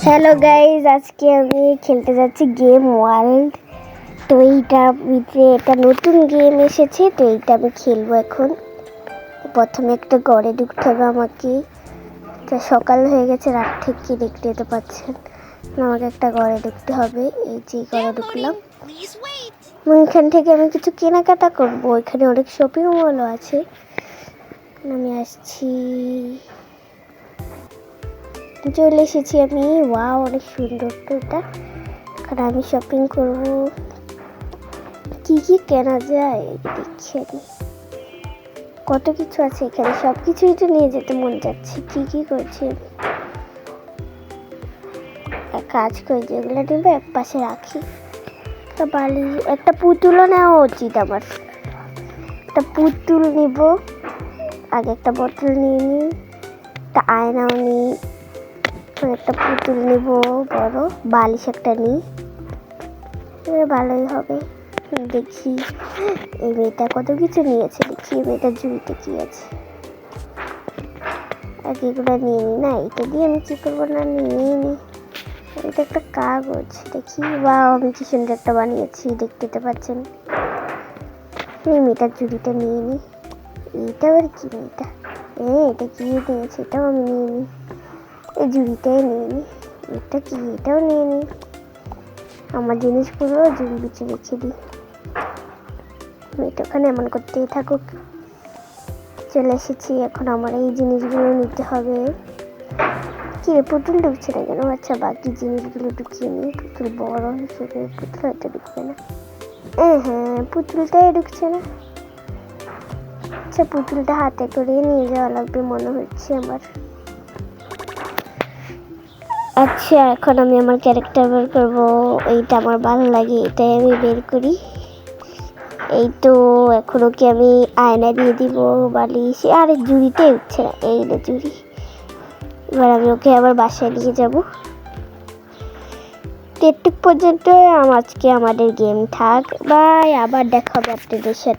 Hello guys, আজকে আমি খেলতে যাচ্ছি গেম ওয়ার্ল্ড। তো এইটার ভিতরে একটা নতুন গেম এসেছে, তো এইটা আমি খেলবো এখন। প্রথমে একটা ঘরে ঢুকতে হবে আমাকে। সকাল হয়ে গেছে, রাত থেকে দেখতে যেতে পাচ্ছেন। আমাকে একটা ঘরে ঢুকতে হবে। এই যে ঘরে ঢুকলাম, এখান থেকে আমি কিছু কেনাকাটা করবো। এখানে অনেক শপিং মলও আছে। আমি আসছি, চলে এসেছি আমি। ওয়াও, অনেক সুন্দর তো এটা। এখানে আমি শপিং করব। কি কি কেনা যায় দেখছি আমি। কত কিছু আছে এখানে, সব কিছুই তো নিয়ে যেতে মন যাচ্ছে। কি কি করছি আমি, এক কাজ করি, যেগুলো নেবো এক পাশে রাখি। একটা বালি, একটা পুতুলও নেওয়া উচিত আমার। একটা পুতুল নিব, আগে একটা বোতল নিয়ে নিই, একটা আয়নাও নিই, একটা পুতুল নিব, বড় বালিশ একটা নিই, ভালোই হবে। দেখি এই মেয়েটা কত কিছু নিয়েছে, দেখি এই মেয়েটার ঝুড়িতে কি আছে। আর এগুলো নিয়ে নিই না, এটা দিয়ে আমি কি করবো, না নিয়ে নিই। এটা একটা কাগজ, দেখি বা আমি কি সুন্দর একটা বানিয়েছি, দেখতে পাচ্ছেন। এই মেয়েটার ঝুড়িটা নিয়ে নিই। এইটা আবার কি মেয়েটা, এটা কি নিয়েছে, এটাও আমি নিয়ে নিই। এই ঝুড়িটাই নিয়ে নিই। এটা কি, এটাও নিয়ে নিই। আমার জিনিসগুলো ঝুড়ি বিচে রেখে দিই। মেয়েটা ওখানে এমন করতেই থাকুক। চলে এসেছি, এখন আমার এই জিনিসগুলো নিতে হবে। কি রে, পুতুল ঢুকছে না কেন? আচ্ছা, বাকি জিনিসগুলো ঢুকিয়ে নিই। পুতুল বড় হিসেবে পুতুল হয়তো ঢুকবে না। হ্যাঁ, পুতুলটাই ঢুকছে না। আচ্ছা, পুতুলটা হাতে করে নিয়ে যাওয়া লাগবে মনে হচ্ছে আমার। আচ্ছা, এখন আমি আমার ক্যারেক্টার বের করবো। এইটা আমার ভালো লাগে, এটাই আমি বের করি। এই তো, এখন ওকে আমি আয়না দিয়ে দিব, বালিশ। আরে ঝুড়িতে উঠছে না, এই না ঝুড়ি। এবার আমি ওকে আবার বাসায় নিয়ে যাবো। এটুক পর্যন্ত আজকে আমাদের গেম থাক। বাই, আবার দেখা হবে আপনাদের সাথে।